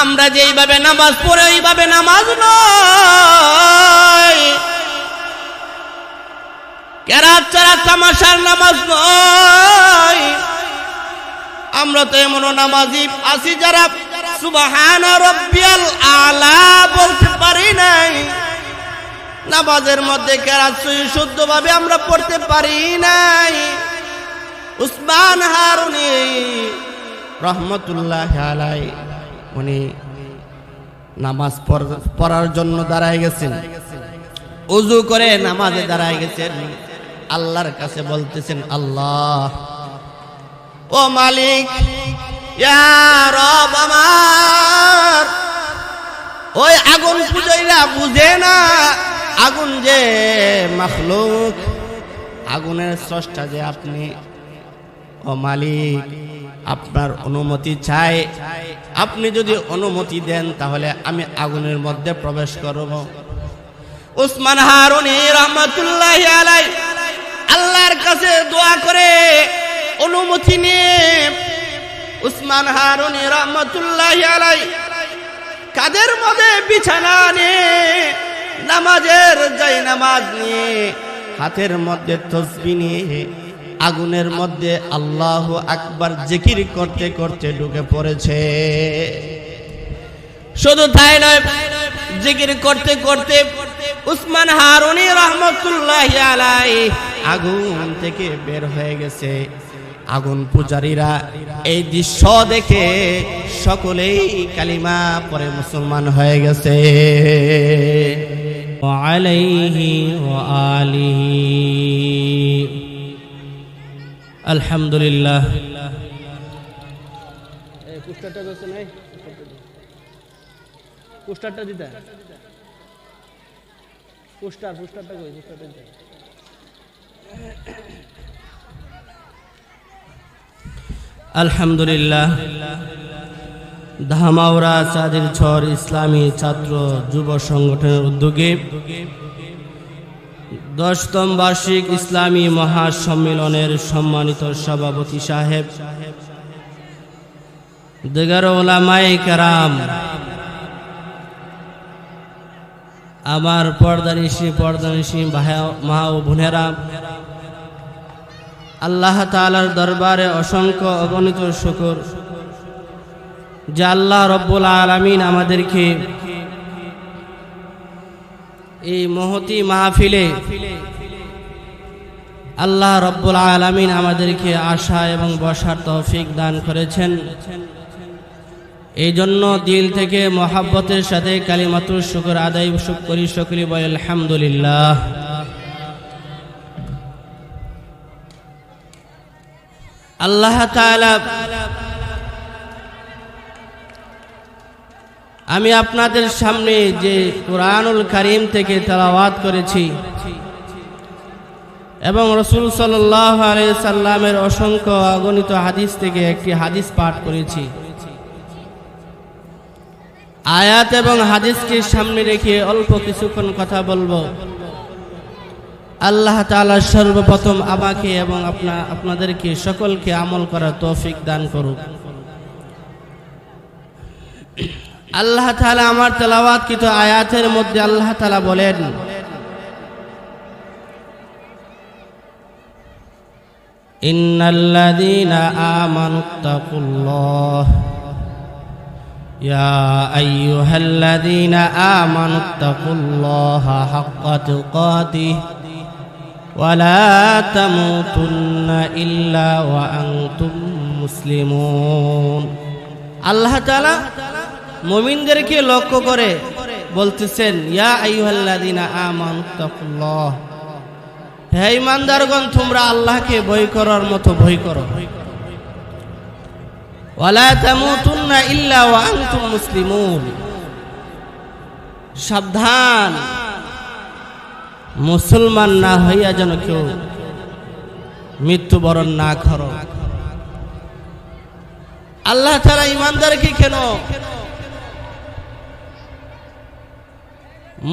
আমরা যেইভাবে নামাজ পড়ে ওইভাবে নামাজ নয়, কেরাত ছাড়া তামাশার নামাজ নয়। আমরা তো এমন নামাজি আছি যারা সুবহান রাব্বিয়াল আলা বলতে পারি নাই, নামাজের মধ্যে কেরাত শুদ্ধভাবে আমরা পড়তে পারি নাই। উসমান হারুনি রহমতুল্লাহি আলাইহি উনি নামাজ পড়ার জন্য দাঁড়ায় গেছেন, ওযু করে নামাজে দাঁড়ায় গেছেন, আল্লাহর কাছে বলতেছেন, আল্লাহ ও মালিক, ইয়া রব আমার, ওই আগুন পূজাইরা বুঝে না আগুন যে মাখলুক, আগুনের স্রষ্টা যে আপনি। ও মালিক, আপনার অনুমতি চাই, আপনি যদি অনুমতি দেন তাহলে আমি আগুনের মধ্যে প্রবেশ করব। উসমান হারুনি রহমাতুল্লাহি আলাইহি আল্লাহর কাছে দোয়া করে অনুমতি নিয়ে উসমান হারুনি রহমাতুল্লাহি আলাইহি কাদের মধ্যে বিছানা নিয়ে নামাজের যাই নামাজ নিয়ে হাতের মধ্যে তাসবিহ নিয়ে আগুনের মধ্যে আল্লাহু আকবার জিকির করতে করতে ঢুকে পড়েছে। শুধু তাই নয়, জিকির করতে করতে উসমান হারুনি রহমাতুল্লাহি আলাইহি আগুন থেকে বের হয়ে গেছে। আগুন পূজারীরা এই দৃশ্য দেখে সকলেই কালিমা পড়ে মুসলমান হয়ে গেছে। ওয়া আলাইহি ওয়া আলিহি আলহামদুলিল্লাহ। এই পোস্টারটা দছে নাই, পোস্টারটা দিতা, পোস্টারটা কই, পোস্টারটা দিতা। আলহামদুলিল্লাহ। ধামাউরা চাঁদের ছর ইসলামী ছাত্র যুব সংগঠনের উদ্যোগে 10তম বার্ষিক ইসলামী মহাসম্মেলনের সম্মানিত সভাপতি সাহেব, দিগার উলামায়ে কেরাম, আমার পর্দানিশী মা ও বোনেরা, আল্লাহ তাআলার দরবারে অসংখ্য অগণিত শুকর যে আল্লাহ রব্বুল আলামিন আমাদেরকে এই মহতি মাহফিলে আল্লাহ রব্বুল আলামিন আমাদেরকে আসা এবং বসার তৌফিক দান করেছেন। এই জন্য দিল থেকে মহাব্বতের সাথে কালিমাতুল শুকর আদায় করি, সকলে বলে আলহামদুলিল্লাহ। আল্লাহ তাআলা আমি আপনাদের সামনে যে কুরআনুল কারীম থেকে তেলাওয়াত করেছি এবং রাসূল সাল্লাল্লাহু আলাইহি সাল্লামের অসংখ্য অগণিত হাদিস থেকে একটি হাদিস পাঠ করেছি, আয়াত এবং হাদিসকে সামনে রেখে অল্প কিছুক্ষণ কথা বলবো। আল্লাহ তাআলা সর্বপ্রথম আমাকে এবং আপনাদেরকে সকলকে আমল করার তৌফিক দান করুক। আল্লাহ তাআলা আমার তেলাওয়াতকৃত আয়াতের মধ্যে আল্লাহ তাআলা বলেন, ইন্নাল্লাযীনা আমানুত্তাকুল্লাহ ইয়া আইয়ুহাল্লাযীনা আমানুত্তাকুল্লাহা হাক্কা তুকাতিহি ওয়া লা তামুতুন্না ইল্লা ওয়া আনতুম মুসলিমুন। আল্লাহ তাআলা মুমিনদেরকে লক্ষ্য করে বলতেছেন, ইয়া আইয়ুহাল্লাযীনা আমানুত্তাকুল্লাহ, হে ঈমানদারগণ তোমরা আল্লাহকে ভয় করার মতো ভয় করো। ওয়া লা তামুতুন্না ইল্লা ওয়া আনতুম মুসলিমুন, সাবধান মুসলমান না হইয়া যেন কেউ মৃত্যুবরণ না করো। আল্লাহ তাআলা ঈমানদারকে কেন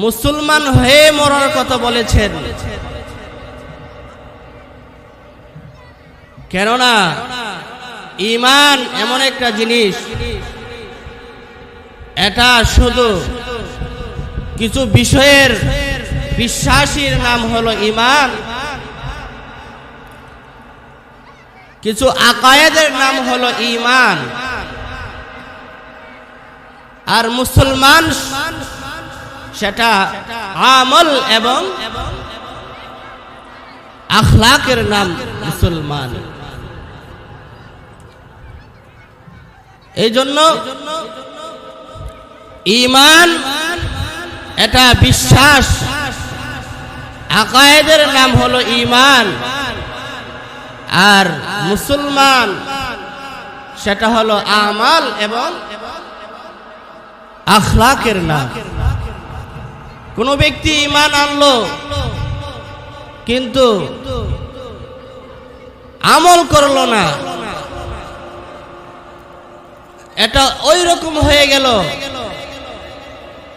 মুসলমান হয়ে মরার কথা বলেছেন? কেননা ঈমান এমন একটা জিনিস এটা শুধু কিছু বিষয়ের বিশ্বাসীর নাম হলো ঈমান, কিছু আকায়েদের নাম হলো ঈমান। আর মুসলমান সেটা আমল এবং আখলাকের নাম মুসলমান। এই জন্য ঈমান এটা বিশ্বাস, আকায়েদের নাম হলো ঈমান। আর মুসলমান সেটা হলো আমাল এবং আখলাকের নাম। কোন ব্যক্তি ঈমান আনলো কিন্তু আমল করলো না, এটা ওই রকম হয়ে গেল।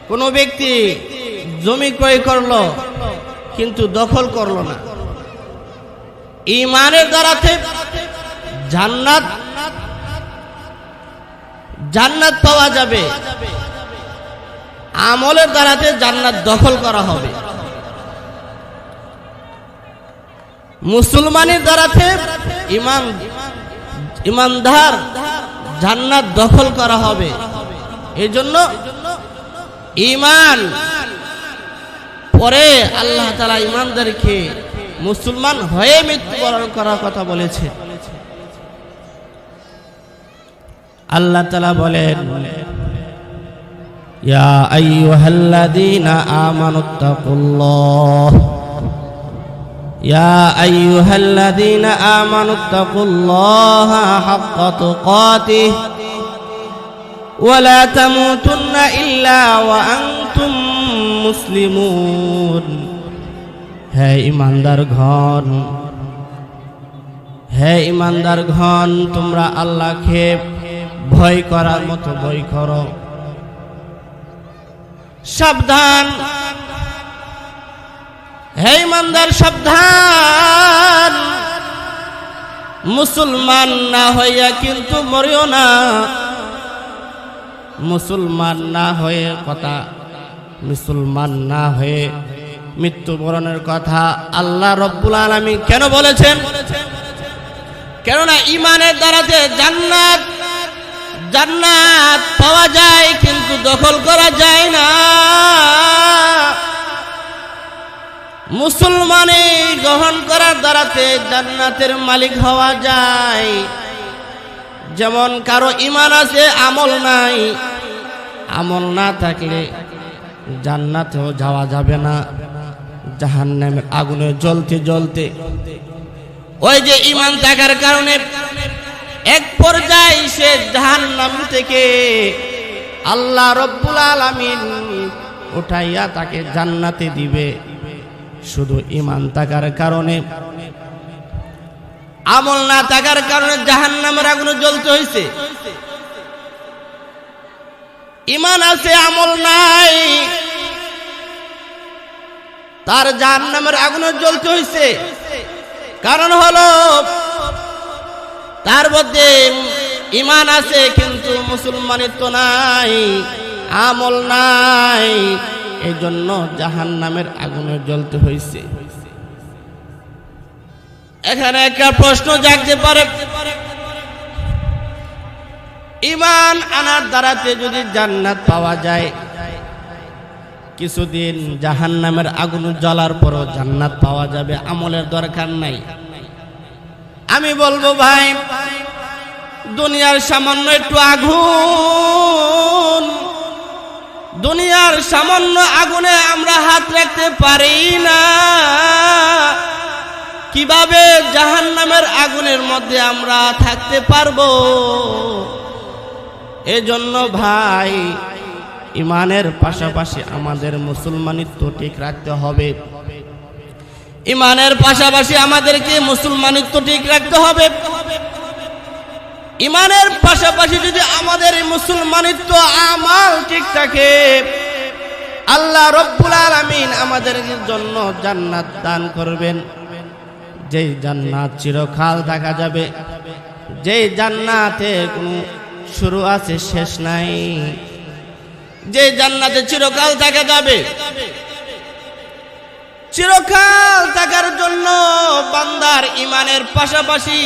কোন ব্যক্তি জমি ক্রয় করলো কিন্তু দখল করলো না। ঈমানের দ্বারাতে জান্নাত জান্নাত পাওয়া যাবে, আমলের দ্বারাতে জান্নাত দখল করা হবে। মুসলমানের দ্বারাতে ইমানদার জান্নাত দখল করা হবে। এই জন্য ঈমান পরে আল্লাহ তাআলা ঈমানদারকে মুসলমান হয়ে মৃত্যুবরণ করার কথা বলেছে। আল্লাহ তাআলা বলেন, ইয়া আইয়ুহাল্লাযীনা আমানুত্তাকুল্লাহ ইয়া আইয়ুহাল্লাযীনা আমানুত্তাকুল্লাহা হাক্কা তুকাতিহি ওয়া লা তামুতুন্না ইল্লা ওয়া আনতুম মুসলিমুন। হে ঈমানদারগণ, হে ঈমানদারগণ, তোমরা আল্লাহকে ভয় করার মতো ভয় করো। সাবধান, হে ঈমানদার সাবধান, মুসলমান না হইয়া কিন্তু মরিও না। মুসলমান না হয়ে কথা, মুসলমান না হয়ে মৃত্যুবরণের কথা আল্লাহ রব্বুল আলামিন কেন বলেছেন? কেননা ঈমানের দ্বারাতে জান্নাত জান্নাত পাওয়া যায় কিন্তু দখল করা যায় না। মুসলমানে গ্রহণ করার দ্বারাতে জান্নাতের মালিক হওয়া যায়। যেমন কারো ঈমান আছে আমল নাই, আমল না থাকলে জান্নাতেও যাওয়া যাবে না, জাহান্নামের আগুনে জ্বলতে জ্বলতে। ওই যে ঈমান থাকার কারণে এক পর্যায়ে সে জাহান্নাম থেকে আল্লাহ রব্বুল আলামিন উঠাইয়া তাকে জান্নাতে দিবে। শুধু ঈমান থাকার কারণে, আমল না থাকার কারণে জাহান্নামের আগুনে জ্বলতে হয়েছে। ঈমান আছে আমল নাই, তার জাহান্নামের আগুনে জ্বলতে হয়েছে। কারণ হলো তার মধ্যে ঈমান আছে কিন্তু মুসলমানিত্ব নাই, আমল নাই, এই জন্য জাহান্নামের আগুনে জ্বলতে হয়েছে। এখানে একটা প্রশ্ন জাগতে পারে, ঈমান আনার দ্বারাতে যদি জান্নাত পাওয়া যায়, কিছুদিন জাহান্নামের আগুন জ্বলার পরও জান্নাত পাওয়া যাবে, আমলের দরকার নাই। আমি বলবো ভাই, দুনিয়ার সামান্য একটু আগুন, দুনিয়ার সামান্য আগুনে আমরা হাত রাখতে পারি না, কিভাবে জাহান্নামের আগুনের মধ্যে আমরা থাকতে পারবো? এজন্য ভাই, ঈমানের পাশাপাশি আমাদের মুসলমানিত্ব ঠিক রাখতে হবে। ঈমানের পাশাপাশি আমাদেরকে মুসলমানিত্ব ঠিক রাখতে হবে। ঈমানের পাশাপাশি যদি আমাদের মুসলমানিত্ব আমাল ঠিক থাকে, আল্লাহ রব্বুল আলামিন আমাদের জন্য জান্নাত দান করবেন। যেই জান্নাত চিরকাল দেখা যাবে, যেই জান্নাতে কোনো শুরু আছে শেষ নাই। যে জান্নাতে চিরকাল থাকা যাবে। চিরকাল থাকার জন্য বান্দার ঈমানের পাশাপাশি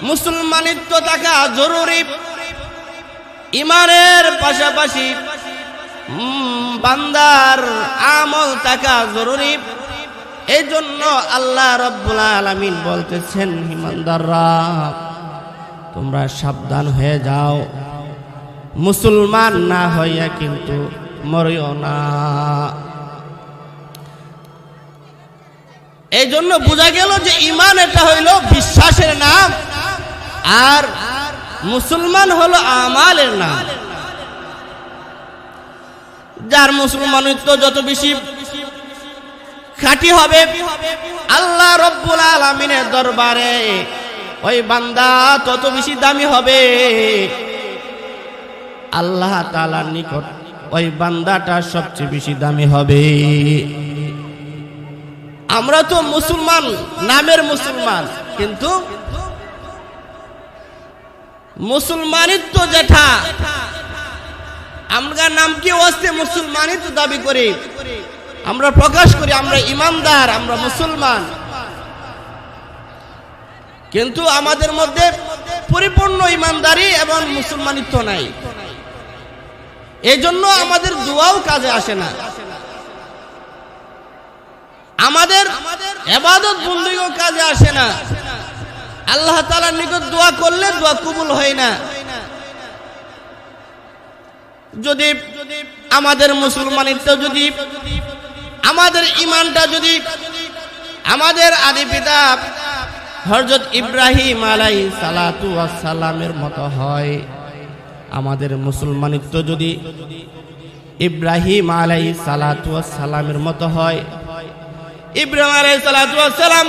মুসলমানিত্ব থাকা জরুরি। ঈমানের পাশাপাশি বান্দার আমল থাকা জরুরি। এই জন্য আল্লাহ রাব্বুল আলামিন বলতেছেন, ঈমানদাররা তোমরা সাবধান হয়ে যাও, মুসলমান না হইয়া কিন্তু মরিও না। এই জন্য বোঝা গেল যে ঈমান এটা হইল বিশ্বাসের নাম, আর মুসলমান হলো আমালের নাম। যার মুসলমানিত্ব যত বেশি খাঁটি হবে আল্লাহ রাব্বুল আলামিনের দরবারে ওই বান্দা তত বেশি দামি হবে। আল্লাহ তাআলার নিকট ওই বান্দাটা সবচেয়ে বেশি দামি হবে। আমরা তো মুসলমান, নামের মুসলমান, কিন্তু মুসলমানিত্ব যেটা আমরা নামকে ওয়াস্তে মুসলমানিত্ব দাবি করি, আমরা প্রকাশ করি আমরা ইমানদার, আমরা মুসলমান, কিন্তু আমাদের মধ্যে পরিপূর্ণ ইমানদারি এবং মুসলমানিত্ব নাই। এই জন্য আমাদের দোয়াও কাজে আসে না, আমাদের ইবাদত বন্দেগীও কাজে আসে না। আল্লাহ তাআলার নিকট দোয়া করলে দোয়া কবুল হয় না। যদি আমাদের মুসলমানিত্ব, যদি আমাদের ঈমানটা যদি আমাদের আদি পিতা হযরত ইব্রাহিম আলাইহিস সালাতু ওয়াস সালামের মতো হয়, আমাদের মুসলমানিত্ব যদি ইব্রাহিম আলাইহিস সালাতু ওয়াস সালামের মতো হয়, ইব্রাহিম আলাইহিস সালাতু ওয়াস সালাম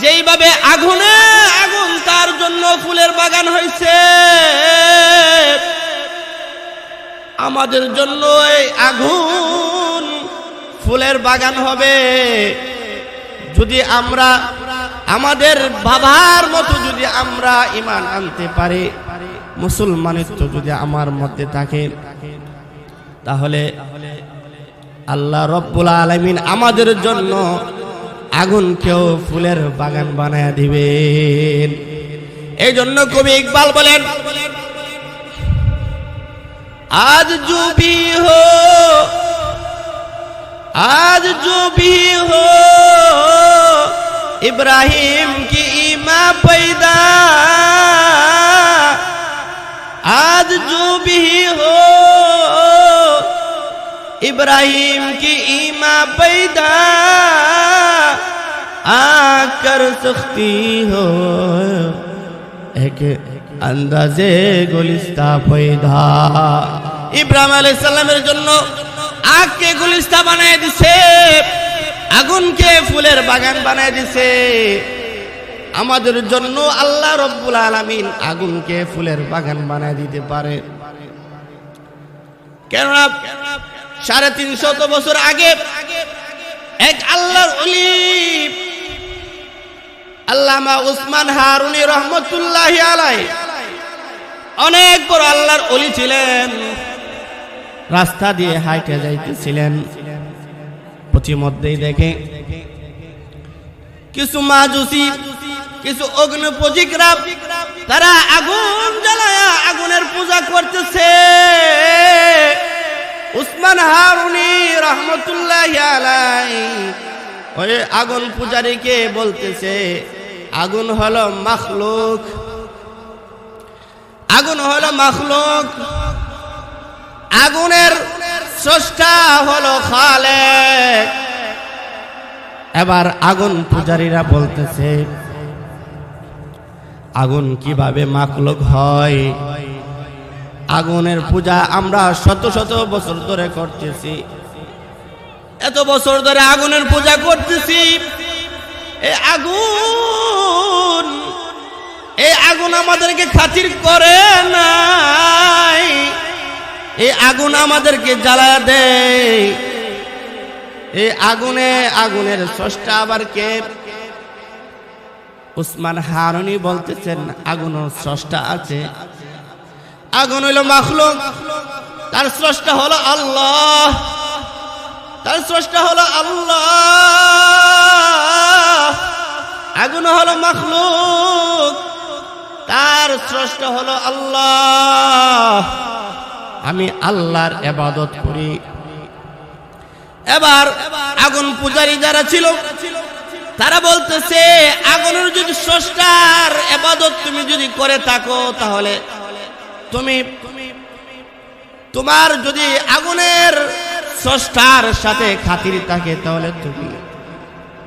যেইভাবে আগুনে আগুন তার জন্য ফুলের বাগান হয়েছে, আমাদের জন্য এই আগুন ফুলের বাগান হবে। যদি আমরা আমাদের বাবার মতো যদি আমরা ঈমান আনতে পারি, মুসলমানিত্ব যদি আমার মধ্যে থাকে, তাহলে আল্লাহ রাব্বুল আলামিন আমাদের জন্য আগুনকেও ফুলের বাগান বানায় দিবেন। এই জন্য কবি ইকবাল বলেন, आज जो भी हो इब्राहिम की ईमा पैदा, आज जो भी हो इब्राहिम की ईमा पैदा, आकर सख्ती हो एक अंदाजे गुलिस्ता पैदा। ইব্রাহিম আলাইহিস সালামের জন্য আগকে গুলিস্তা বানায় দিছে, আগুনকে ফুলের বাগান বানায় দিছে। আমাদের জন্য আল্লাহ রাব্বুল আলামিন আগুনকে ফুলের বাগান বানায় দিতে পারে। কেননা 350 বছর আগে এক আল্লাহর ওলি আল্লামা উসমান হারুনি রহমতুল্লাহি আলাইহি অনেক বড় আল্লাহর ওলি ছিলেন। রাস্তা দিয়ে হাইটে যাইতেছিলেন, পথিমধ্যেই দেখে কিছু মাজুসি, কিছু অগ্নিপূজিকরা তারা আগুন জ্বালায়া আগুনের পূজা করতেছে। উসমান হারুনি রহমতুল্লাহি আলাইহি ওই আগুন পূজারীকে বলতেছে, আগুন হলো মাখলুক, আগুন হলো মাখলুক, আগুনের স্রষ্টা হলো খালেক। এবার আগুন পূজারীরা বলতেছে, আগুন কিভাবে মাখলুক হয়? আগুনের পূজা আমরা শত শত বছর ধরে করতেছি, এত বছর ধরে আগুনের পূজা করতেছি। এই আগুন আমাদেরকে খাতির করে নাই, এই আগুন আমাদেরকে জ্বালা দেয়। এই আগুনের স্রষ্টা আবার কে? উসমান হারুনি বলতেছেন, আগুনের স্রষ্টা আছে, আগুন হইল মাখলুক। তার স্রষ্টা হলো আল্লাহ, তার স্রষ্টা হলো আল্লাহ। আগুন হলো মাখলুক, তার স্রষ্টা হলো আল্লাহ। আমি আল্লাহর ইবাদত করি। এবার আগুন পূজারী যারা ছিল তারা বলতেছে, আগুনের যদি স্রষ্টার ইবাদত তুমি যদি করে থাকো, তাহলে তোমার যদি আগুনের স্রষ্টার সাথে খাতির থাকে, তাহলে তুমি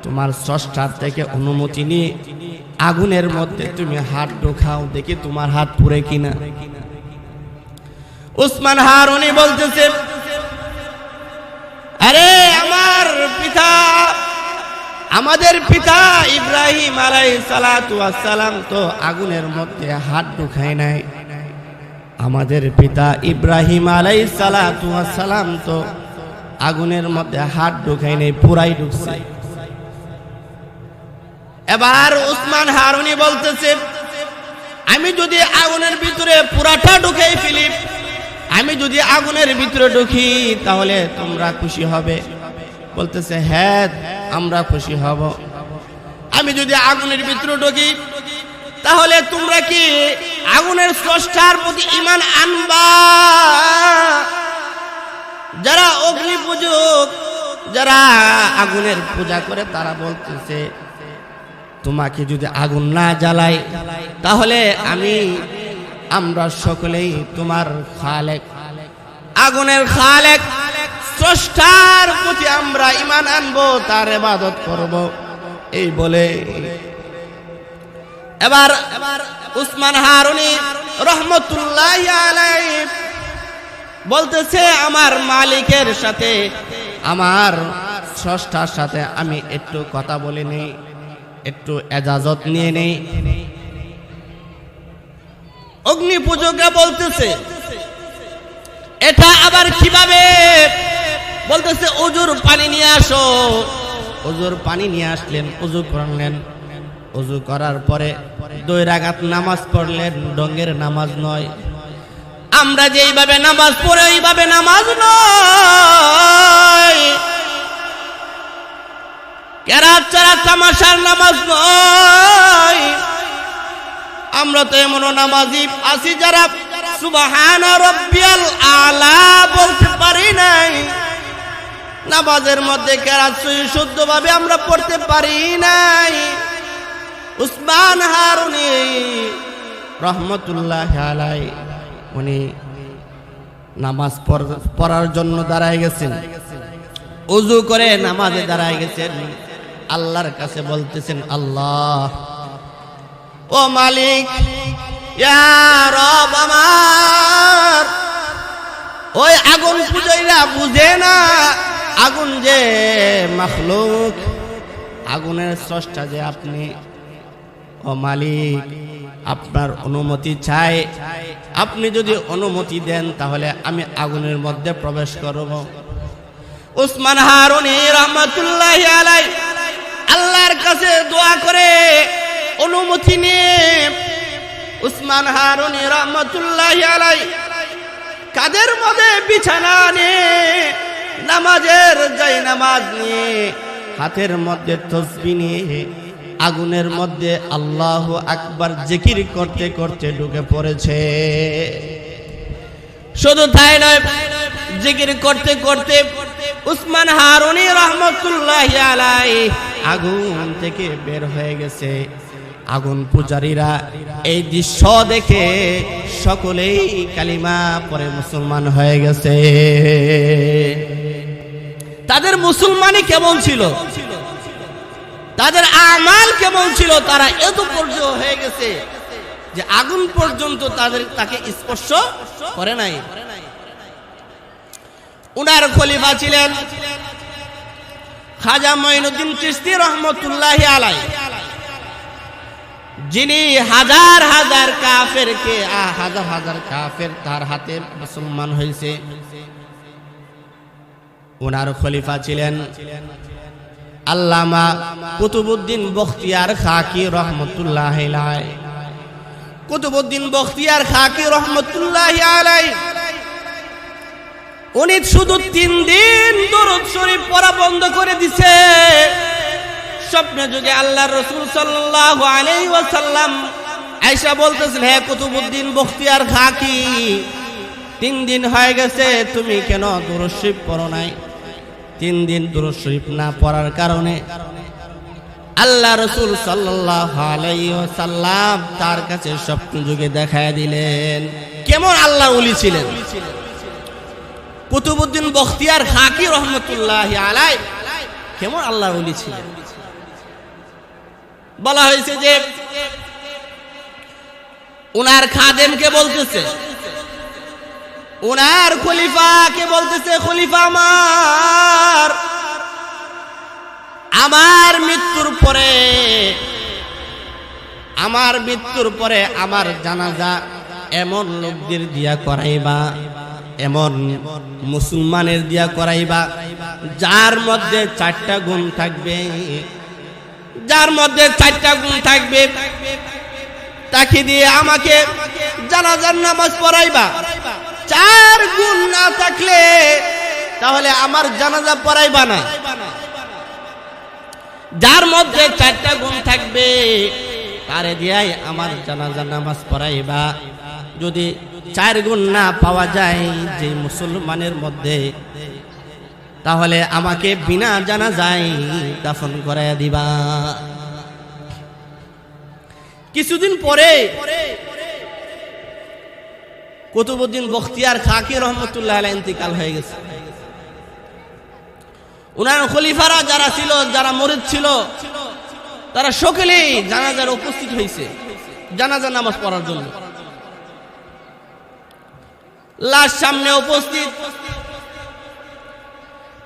তোমার স্রষ্টার থেকে অনুমতি নিয়ে আগুনের মধ্যে তুমি হাত ঢোকাও, দেখি তোমার হাত পুড়ে কিনা। উসমান হারুনি বলতেছে, আরে আমাদের পিতা ইব্রাহিম আলাইহিস সালাতু ওয়াস সালাম তো আগুনের মধ্যে হাত ঢোকায় নাই। আমাদের পিতা ইব্রাহিম আলাইহিস সালাতু ওয়াস সালাম তো আগুনের মধ্যে হাত ঢোকায় নাই, পুরাই ঢুকছে। এবার উসমান হারুনি বলতেছে, আমি যদি আগুনের ভিতরে পুরাটা ঢুকাই ফেলি, আমি যদি আগুনের ভিতরে ঢুকি, তাহলে তোমরা খুশি হবে? বলতেছে, হ্যাঁ আমরা খুশি হব। আমি যদি আগুনের ভিতরে ঢুকি, তাহলে তোমরা কি আগুনের স্রষ্টার প্রতি ঈমান আনবা? যারা অগ্নি পূজক, যারা আগুনের পূজা করে, তারা বলতেছে, তোমাকে যদি আগুন না জ্বালাই, তাহলে আমরা সকলেই তোমার খালেক, আগুনের খালেক স্রষ্টার প্রতি আমরা ঈমান আনবো, তার ইবাদত করব। এই বলে এবার উসমান হারুনি রহমতুল্লাহি আলাইহি বলতেছে, আমার মালিকের সাথে, আমার স্রষ্টার সাথে আমি একটু কথা বলে নেই, একটু ইজাজত নিয়ে নেই। অগ্নি পূজকরা বলতেছে, এটা আবার কিভাবে? বলতেছে, ওজুর পানি নিয়ে আসো। ওজুর পানি নিয়ে আসলেন, ওজু করলেন। ওজু করার পরে 2 রাকাত নামাজ পড়লেন, ডঙ্গের নামাজ নয়। আমরা যেইভাবে নামাজ পড়ে ওইভাবে নামাজ নয়, কেরাত ছাড়া তামাশার নামাজ নয়। আমরা তো এমন নামাজি আছি যারা সুবহানা রাব্বিয়াল আলা বলতে পারি নাই, নামাজের মধ্যে কেরাত শুদ্ধভাবে আমরা পড়তে পারি নাই। উসমান হারুনি রহমতুল্লাহি আলাইহি উনি নামাজ পড়ার জন্য দাঁড়ায় গেছেন, ওযু করে নামাজে দাঁড়ায় গেছেন। আল্লাহর কাছে বলতেছেন, আল্লাহ ও মালিক, ইয়া রব আমার, ওই আগুন পূজারীরা বুঝে না আগুন যে মাখলুক, আগুনের স্রষ্টা যে আপনি। ও মালিক, আপনার অনুমতি চাই, আপনি যদি অনুমতি দেন তাহলে আমি আগুনের মধ্যে প্রবেশ করব। উসমান হারুনি রহমাতুল্লাহি আলাইহি আল্লাহর কাছে দোয়া করে অনুমতি নিয়ে উসমান হারুনি রহমাতুল্লাহি আলাইহি কাদের মধ্যে বিছানা নিয়ে, নামাজের যাই নামাজ নিয়ে, হাতের মধ্যে তাসবিহ নিয়ে আগুনের মধ্যে আল্লাহু আকবার জিকির করতে করতে ঢুকে পড়েছে। শুধু তাই নয়, জিকির করতে করতে উসমান হারুনি রহমাতুল্লাহি আলাইহি আগুন থেকে বের হয়ে গেছে। আগুন পূজারীরা এই দৃশ্য দেখে সকলেই কালিমা পড়ে মুসলমান হয়ে গেছে। তাদের মুসলমানই কেমন ছিল, তাদের আমাল কেমন ছিল, তারা এত পর্যন্ত হয়ে গেছে যে আগুন পর্যন্ত তাকে স্পর্শ করে নাই। উনার খলিফা ছিলেন খাজা মঈনুদ্দিন চিশতি রহমতুল্লাহি আলাইহি, যিনি হাজার হাজার কাফের তার হাতে মুসলমান হয়েছে। উনার খলিফা ছিলেন আল্লামা কুতুবউদ্দিন বখতিয়ার খাকি রহমতুল্লাহি আলাইহি। কুতুবউদ্দিন বখতিয়ার খাকি রহমতুল্লাহি আলাইহি উনি শুধু 3 দিন দরুদ শরীফ পড়া বন্ধ করে দিছে। স্বপ্নে যুগে আল্লাহর রাসূল সাল্লাল্লাহু আলাইহি ওয়াসাল্লাম আয়েশা বলতেছেন, হে কুতুবউদ্দিন বখতিয়ার খাকি, 3 দিন হয়ে গেছে তুমি কেন দরুদ শরীফ পড়ো নাই? 3 দিন দরুদ শরীফ না পড়ার কারণে আল্লাহ রাসূল সাল্লাল্লাহু আলাইহি ওয়াসাল্লাম তার কাছে স্বপ্ন যুগে দেখায় দিলেন কেমন আল্লাহর ওলি ছিলেন। কুতুবউদ্দিন বখতিয়ার খাকি রহমাতুল্লাহি আলাইহি কেমন আল্লাহর ওলি ছিলেন। বলা হয়েছে যে উনার খাদেমকে বলতেছে, উনার খলিফাকে বলতেছে, খলিফা আমার মৃত্যুর পরে আমার জানাজা এমন লোকদের দিয়া করাইবা, এমন মুসলমানের দিয়া করাইবা যার মধ্যে 4টা গুণ থাকবে, তাকে দিয়ে আমাকে জানাজার নামাজ পড়াইবা। 4 গুণ না থাকলে তাহলে আমার জানাজা পড়াইবা না। যার মধ্যে 4টা গুণ থাকবে তারে দিয়াই আমার জানাজার নামাজ পড়াইবা। যদি 4 গুণ না পাওয়া যায় যে মুসলমানের মধ্যে, তাহলে আমাকে বিনা জানাজায় দাফন করাইয়া দিবা। কিছুদিন পরে কুতুবউদ্দিন বখতিয়ার খাকি রহমাতুল্লাহ আলাইহি ইন্তিকাল হয়ে গেছে। উনার খলিফারা যারা ছিল, যারা মুরিদ ছিল, তারা সকলেই জানাজার উপস্থিত হয়েছে জানাজার নামাজ পড়ার জন্য। লাশ সামনে উপস্থিত,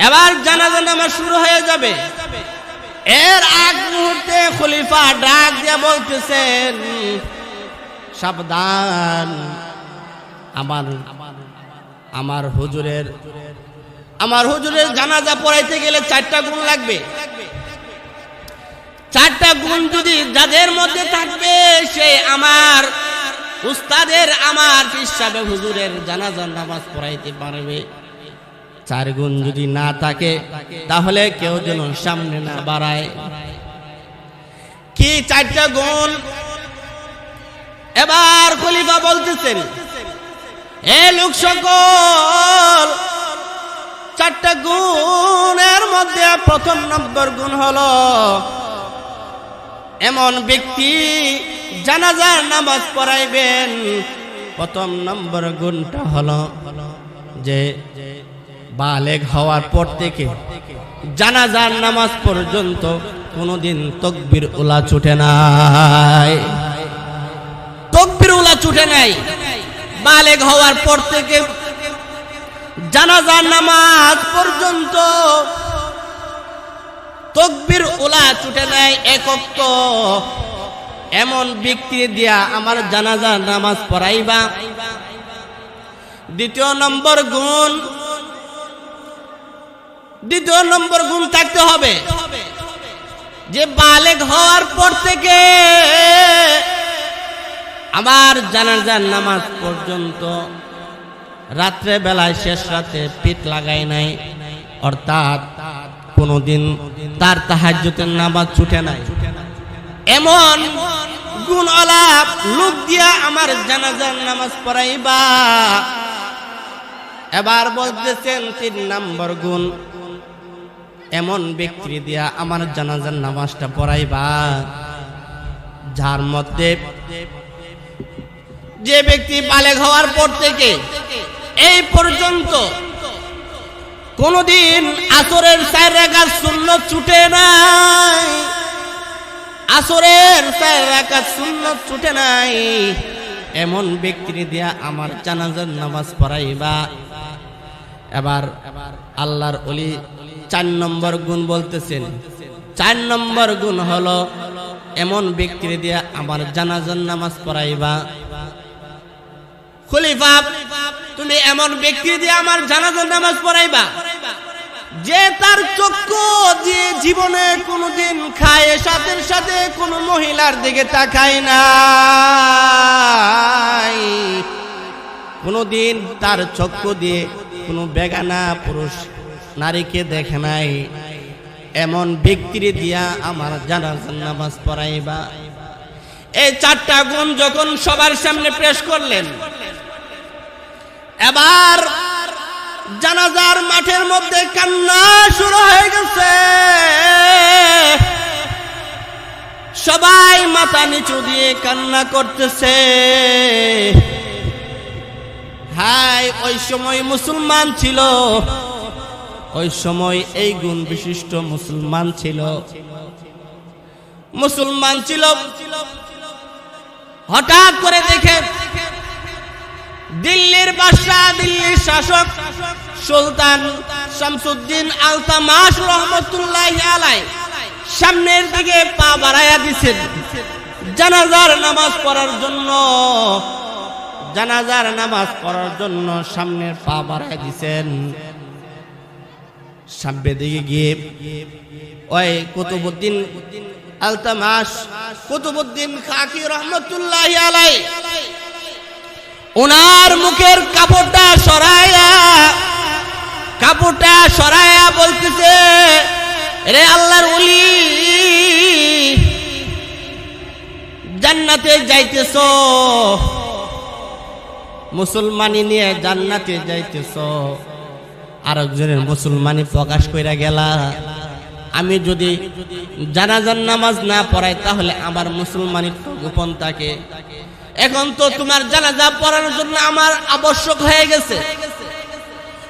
এবার জানাজার নামাজ শুরু হয়ে যাবে। এর আগ মুহূর্তে খলিফা ডাক দিয়ে বলতেছেন, সাবধান, আমার হুজুরের জানাজা পড়াইতে গেলে 4টা গুণ লাগবে। 4টা গুণ যদি যাদের মধ্যে থাকবে সে আমার উস্তাদের, আমার হিসাবে হুজুরের জানাজার নামাজ পড়াইতে পারবে। 4 গুণ যদি না থাকে তাহলে কেউ যেন সামনে না বাড়ায়। কি 4টা গুণ? এবার খলিফা বলতেছেন, এ লোক সকল, 4টা গুণের মধ্যে প্রথম নম্বর গুণ হলো এমন ব্যক্তি জানাজার নামাজ পড়াইবেন। প্রথম নম্বর গুণটা হলো যে বালেগ হওয়ার পর থেকে জানাজার নামাজ পর্যন্ত কোনদিন তাকবীর উলা ছুটে নাই, তাকবীর উলা ছুটে নাই। বালেগ হওয়ার পর থেকে জানাজার নামাজ পর্যন্ত তাকবীর উলা ছুটে নাই একত্র। এমন ব্যক্তি দিয়া আমার জানাজার নামাজ পড়াইবা। দ্বিতীয় নম্বর গুণ থাকতে হবে যে বালেগ হওয়ার পর থেকে আমার জানাজার নামাজ পর্যন্ত রাত্রে বেলায় শেষ রাতে পিঠ লাগায় নাই, অর্থাৎ কোনদিন তার তাহাজ্জুদের নামাজ ছুটে নাই। এমন গুণওয়ালা লোক দিয়া আমার জানাজার নামাজ পড়াইবা। এবার বলতেছেন 3 নম্বর গুণ, এমন ব্যক্তি দিয়া আমার জানাজার নামাজটা পড়াইবা যার মধ্যে, যে ব্যক্তি বালেগ হওয়ার পর থেকে এই পর্যন্ত কোনদিন আসরের 4 রাকাত সুন্নাত ছুটে নাই, আসরের 4 রাকাত সুন্নাত ছুটে নাই, এমন ব্যক্তি দিয়া আমার জানাজার নামাজ পড়াইবা। এবার আল্লাহর ওলি 4 নম্বর গুণ বলতেছেন। 4 নম্বর গুণ হলো এমন ব্যক্তি দিয়া আমার জানাজার নামাজ পড়াইবা। খলিফা, তুমি এমন ব্যক্তি দিয়ে আমার জানাজার নামাজ পড়াইবা যে তার চক্ষু দিয়ে জীবনে কোনোদিন খায় সাথের সাথে কোনো মহিলার দিকে তাকায় নাই, কোনোদিন তার চক্ষু দিয়ে কোনো বেগানা পুরুষ নারীকে দেখে নাই, এমন ব্যক্তির দিয়া আমার জানাজার নামাজ পড়াইবা। এই চারটা গুণ যখন সবার সামনে পেশ করলেন, এবার জানাজার মাঠের মধ্যে কান্না শুরু হয়ে গেছে। সবাই মাথা নিচু দিয়ে কান্না করতেছে। হায়, ওই সময় মুসলমান ছিল, ওই সময় এই গুণ বিশিষ্ট মুসলমান ছিল। হঠাৎ করে দেখে দিল্লির বাদশা, দিল্লির শাসক সুলতান শামসুদ্দিন আলতামাশ রহমতুল্লাহি আলাইহি সামনের দিকে পা বাড়াইয়া দিছেন জানাজার নামাজ পড়ার জন্য। জানাজার নামাজ পড়ার জন্য সামনের পা বাড়াইয়া দিছেন। সামনের দিকে গিয়ে ওই কুতুবউদ্দিন আলতামাশ, কুতুবউদ্দিন খাকি রহমতুল্লাহি আলাইহি ওনার মুখের কাপড়টা সরাইয়া বলতেছে, রে আল্লাহর ওলি, জান্নাতে যাইতেছ, মুসলমানি নিয়ে জান্নাতে যাইতেছ, আরেকজনের মুসলমানি প্রকাশ কইরা গেলা। আমি যদি জানাজার নামাজ না পড়াই তাহলে আমার মুসলমানি গোপন থাকে। এখন তো তোমার জানাজা পড়ানোর জন্য আমার আবশ্যক হয়ে গেছে।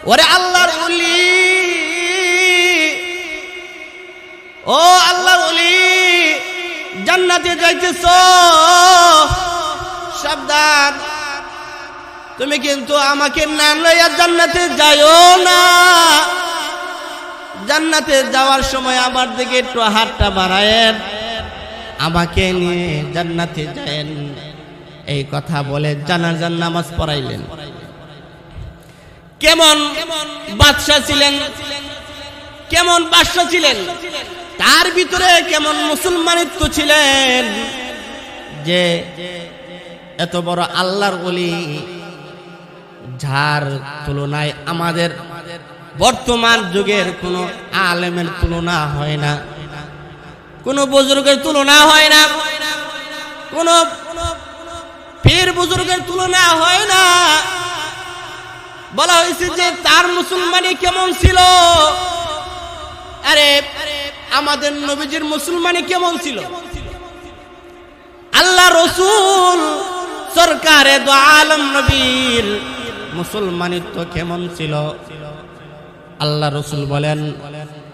ওরে আল্লাহর ওলি, ও আল্লাহর ওলি, জান্নাতে যাইতেছ, সাবধান, তুমি কিন্তু আমাকে না লইয়া জান্নাতে যাইও না। জান্নাতে যাওয়ার সময় আমার দিকে একটু হাতটা বাড়ায়েন, আমাকে নিয়ে জান্নাতে যায়েন। এই কথা বলে জানাজার নামাজ পড়াইলেন। কেমন বাদশা ছিলেন, তার ভিতরে কেমন মুসলমানিত্ব ছিলেন, যে এত বড় আল্লাহর ওলি, যার তুলনায় আমাদের বর্তমান যুগের কোন আলেমের তুলনা হয় না, কোন বুজুর্গের তুলনা হয় না, কোন পীর বুজুর্গের তুলনা হয় না। বলা হয়েছে যে তার মুসলমানি কেমন ছিল। আরে আমাদের নবীজির মুসলমানি কেমন ছিল? আল্লাহ রসুল সরকারে দো আলম নবীর মুসলমানিত্ব কেমন ছিল? আল্লাহ রসুল বলেন,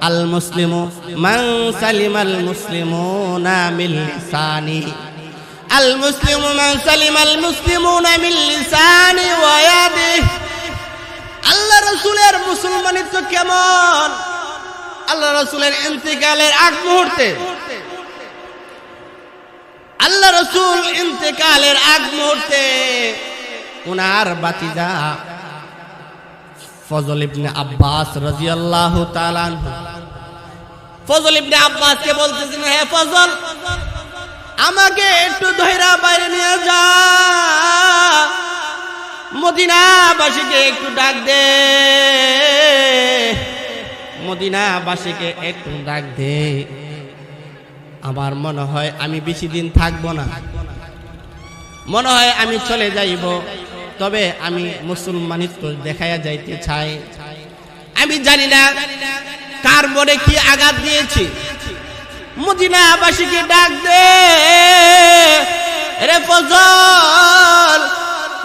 আল মুসলিমু মান সালিমাল মুসলিমুনা মিন লিসানি, আল মুসলিমু মান সালিমাল মুসলিমুনা মিন লিসানি ওয়া ইয়াদিহি। আল্লাহ রসুলের মুসলমানিত্ব কেমন? আল্লাহ রসুলের ইন্তেকালের আগ মুহূর্তে, আল্লাহ রসুল ইন্তেকালের আগ মুহূর্তে উনার বাতিজা ফজল ইবনে আব্বাস রাদিয়াল্লাহু তাআলা আনহু, ফজল ইবনে আব্বাস কে বলতেছেন, হে ফজল, আমাকে একটু ধৈরা বাইরে নিয়ে যা, মদিনাবাসীকে একটু ডাক দে, মদিনাবাসীকে একটু ডাক দে। আমার মনে হয় আমি বেশি দিন থাকবো না, মনে হয় আমি চলে যাইব, তবে আমি মুসলমানিত্ব দেখাইয়া যাইতে চাই। আমি জানি না কার মনে কি আঘাত দিয়েছি, মদিনাবাসীকে ডাক দে রে ফজল,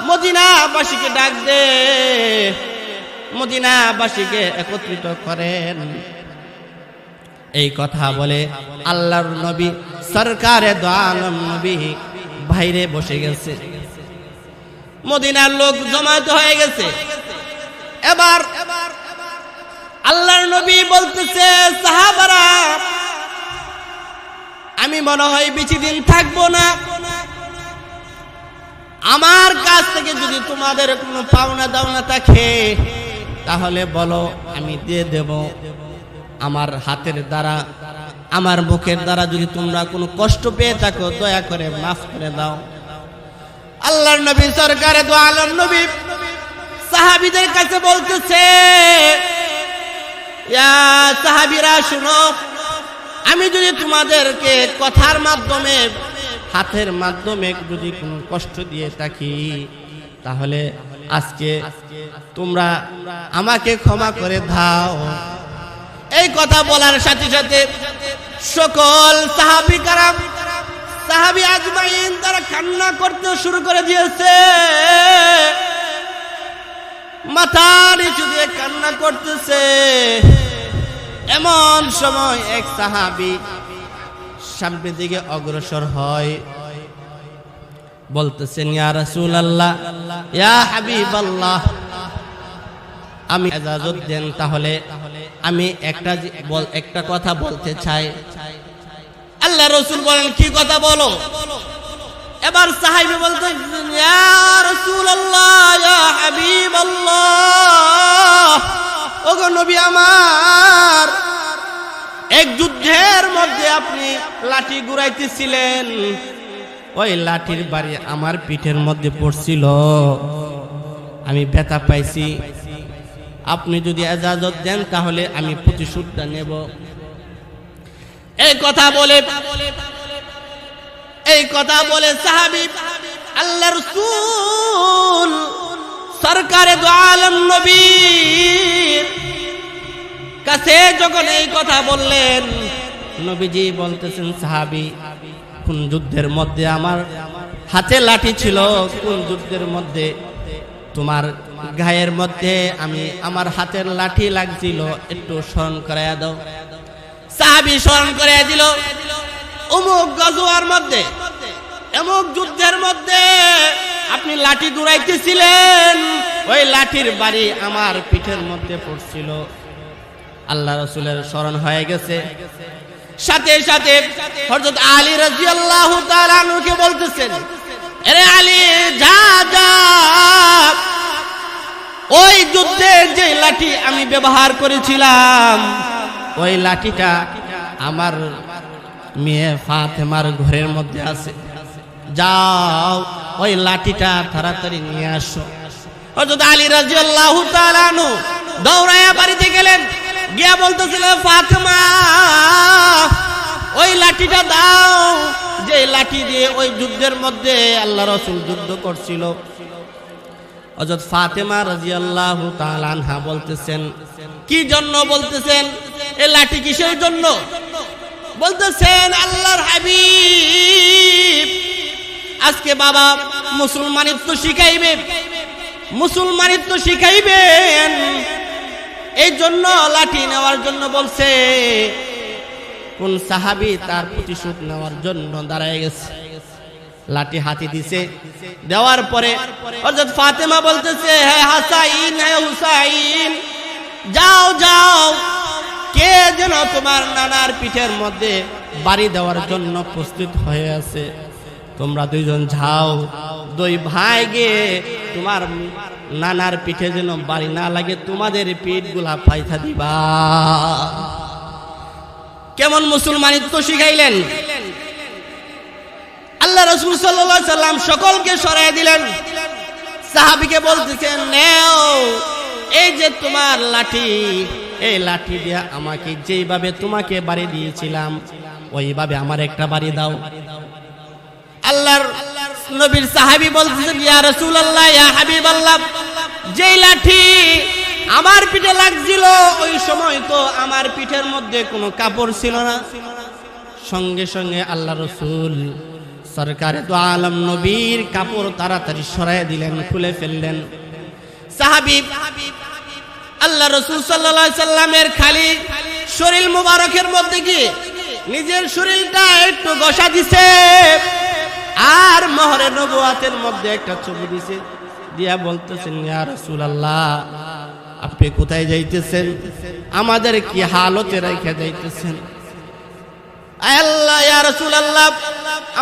মদিনাবাসীকে ডাক দে, মদিনাবাসীকে একত্রিত করেন। এই কথা বলে আল্লাহর নবী সরকারে দো আলম নবী বাইরে বসে গেছে, মদিনার লোক জমায়েত হয়ে গেছে। এবার আল্লাহর নবী বলতেছে, সাহাবারা, আমি মনে হয় বেশি দিন থাকবো না, আমার কাছ থেকে যদি তোমাদের কোনো পাওনা দাওনা থাকে তাহলে বলো, আমি দিয়ে দেব। আমার হাতের দ্বারা, আমার মুখের দ্বারা যদি তোমরা কোনো কষ্ট পেয়ে থাকো দয়া করে মাফ করে দাও। আল্লাহর নবী সরকারে দো আলম নবী সাহাবীদের কাছে বলতেছে, ইয়া সাহাবীরা শুনো, আমি যদি তোমাদেরকে কথার মাধ্যমে, হাতের মাধ্যমে যদি কোনো কষ্ট দিয়ে থাকি, তাহলে আজকে তোমরা আমাকে ক্ষমা করে দাও। এই কথা বলার সাথে সাথে সকল সাহাবী কারাম, সাহাবী আজমাইন তারা কান্না করতে শুরু করে দিয়েছে, মাথা নিচু দিয়ে কান্না করতেছে। এমন সময় এক সাহাবী সামনের দিকে অগ্রসর হয়, বলতেছেন, ইয়া রাসূলুল্লাহ, ইয়া হাবিবাল্লাহ, আমি ইজাজত দেন, তাহলে আমি একটা কথা বলতে চাই। আল্লাহ রাসূল বলেন, কি কথা বলো? এবার সাহাবী বলতেছেন, ইয়া রাসূলুল্লাহ, ইয়া হাবিবাল্লাহ, ওগো নবী আমার, এক যুদ্ধের মধ্যে আপনি লাঠি ঘুরাইতেছিলেন, ওই লাঠির বাড়ি আমার পিঠের মধ্যে পড়ছিল, আমি ব্যথা পাইছি। আপনি যদি ইজাজত দেন তাহলে আমি প্রতিশোধটা নেব। এই কথা বলে সাহাবী আল্লাহর রাসূল সরকারে দু আলম নবীর কাছে যখন এই কথা বললেন, নবীজি বলতেছেন, সাহাবী, কোন যুদ্ধের মধ্যে আমার হাতে লাঠি ছিল? কোন যুদ্ধের মধ্যে তোমার গায়ের মধ্যে আমার হাতের লাঠি লাগছিল? একটু স্মরণ করাইয়া দাও। সাহাবী স্মরণ করাইয়া দিল, অমুক গজওয়ার মধ্যে, অমুক যুদ্ধের মধ্যে আপনি লাঠি ঘুরাইতেছিলেন, ওই লাঠির বাড়ি আমার পিঠের মধ্যে পড়ছিল। আল্লাহ রাসূলের স্মরণ হয়ে গেছে। সাথে সাথে হযরত আলী রাদিয়াল্লাহু তাআলা আনহুকে বলতেছেন, আরে আলী, যা যা, ওই যুদ্ধে যে লাঠি আমি ব্যবহার করেছিলাম, ওই লাঠিটা আমার মেয়ে ফাতেমার ঘরের মধ্যে আছে, যাও ওই লাঠিটা তাড়াতাড়ি নিয়ে আসো। হযরত আলী রাদিয়াল্লাহু তাআলা আনহু দৌড়ায়া বাড়িতে গেলেন, গিয়া বলতেছিলেন, ফাতেমা, ওই লাঠিটা দাও, যে লাঠি দিয়ে ওই যুদ্ধের মধ্যে আল্লাহ রাসূল যুদ্ধ করছিল। হযরত ফাতেমা রাদিয়াল্লাহু তাআলা আনহা বলতেছেন, কি জন্য? বলতেছেন, এই লাঠি কিসের জন্য? বলতেছেন, আল্লাহর হাবিব আজকে বাবা মুসলমানিত্ব শিখাইবেন, এই জন্য লাঠি নেওয়ার জন্য বলছে। কোন সাহাবী তার প্রতিশোধ নেওয়ার জন্য দাঁড়ায় গেছে, লাঠি হাতে দিছে। দেওয়ার পরে হযরত ফাতেমা বলতেছে, হে হাসাইন, হে হুসাইন, যাও যাও, কে যেন তোমার নানার পিঠের মধ্যে বাড়ি দেওয়ার জন্য প্রস্তুত হয়ে আছে, তোমরা দুইজন যাও, দুই ভাই গিয়ে তোমার নানার পিঠে যেন বাড়ি না লাগে, তোমাদের পিঠগুলা পাইথা দিবা। কেমন মুসলমানিত্ব শিখাইলেন! আল্লাহ রাসূল সাল্লাল্লাহু আলাইহি সাল্লাম সকলকে সরায় দিলেন। সাহাবীকে বলতেছেন, নেও, এই যে তোমার লাঠি, এই লাঠি দিয়ে আমাকে যেইভাবে তোমাকে বাড়ি দিয়েছিলাম, ওইভাবে আমার একটা বাড়ি দাও। আল্লাহর নবীর সাহাবী বলতেছেন, ইয়া রাসূলুল্লাহ, ইয়া হাবিবাল্লাহ, যেই লাঠি আমার পিঠে লাগছিল, ওই সময় তো আমার পিঠের মধ্যে কোনো কাপড় ছিল না। সঙ্গে সঙ্গে আল্লাহ রাসূল সরকারে দু আলম নবীর কাপড় তাড়াতাড়ি সরাই দিলেন, খুলে ফেললেন। সাহাবী আল্লাহ রাসূল সাল্লাল্লাহু আলাইহি সাল্লামের খালি শরীর মুবারকের মধ্যে গিয়ে নিজের শরীরটা একটু ঘষা দিছে, আর মোহরে নবুয়াতের মধ্যে একটা ছবি দিছে, দিয়া বলতেছেন, ইয়া রাসূলুল্লাহ, আপনি কোথায় যাইতেছেন? আমাদের কি হালতে রেখে যাইতেছেন? আল্লাহ, ইয়া রাসূলুল্লাহ,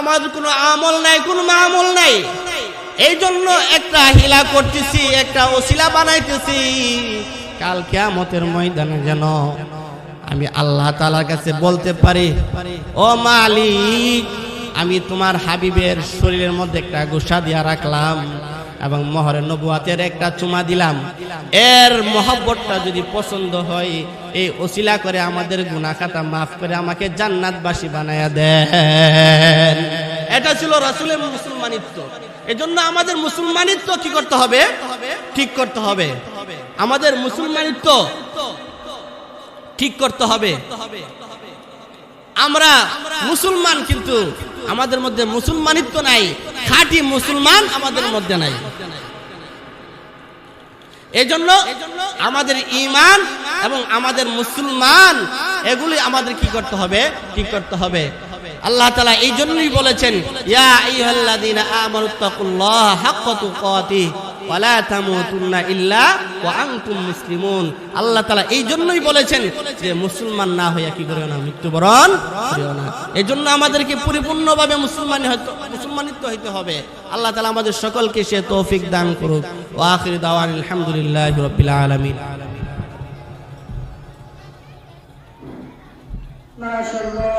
আমাদের কোনো আমল নাই, কোনো মামুল নাই, এই জন্য একটা হিলা করতেছি, একটা ওসিলা বানাইতেছি, কাল কিয়ামতের ময়দানে যেন আমি আল্লাহ তাআলার কাছে বলতে পারি, ও মালিক, আমি তোমার হাবিবের শরীরের মধ্যে একটা গোসা দিয়া রাখলাম, এবং মোহরে নবুয়াতের একটা চুমা দিলাম, এর মহব্বতটা যদি পছন্দ হয় এই ওসিলা করে আমাদের গুনাহ খাতা মাফ করে আমাকে জান্নাতবাসী বানায়া দেন। এটা ছিল রাসূলের মুসলমানিত্ব। এজন্য আমাদের মুসলমানিত্ব কি করতে হবে? ঠিক করতে হবে। আমাদের মুসলমানিত্ব ঠিক করতে হবে। আমরা মুসলমান কিন্তু আমাদের মধ্যে মুসলমানিত্ব নাই, খাঁটি মুসলমান আমাদের মধ্যে নাই। এজন্য আমাদের ঈমান এবং আমাদের মুসলমান এগুলি আমাদের কি করতে হবে? ঠিক করতে হবে। আল্লাহ তাআলা এই জন্যই বলেছেন, ইয়া আইয়ুহাল্লাযীনা আমানুত্তাকুল্লাহা হাক্কা তুকাতিহি ওয়া লা তামুতুন্না ইল্লা ওয়া আনতুম মুসলিমুন। আল্লাহ তাআলা এই জন্যই বলেছেন যে মুসলমান না হইয়া কি করিও না, মৃত্যুবরণ করিও না। এজন্য আমাদেরকে পরিপূর্ণভাবে মুসলমানিত্ব হইতে হবে। আল্লাহ তাআলা আমাদের সকলকে সে তৌফিক দান করুক। ওয়া আখিরু দাওয়ানা আলহামদুলিল্লাহি রাব্বিল আলামিন। মাশাআল্লাহ।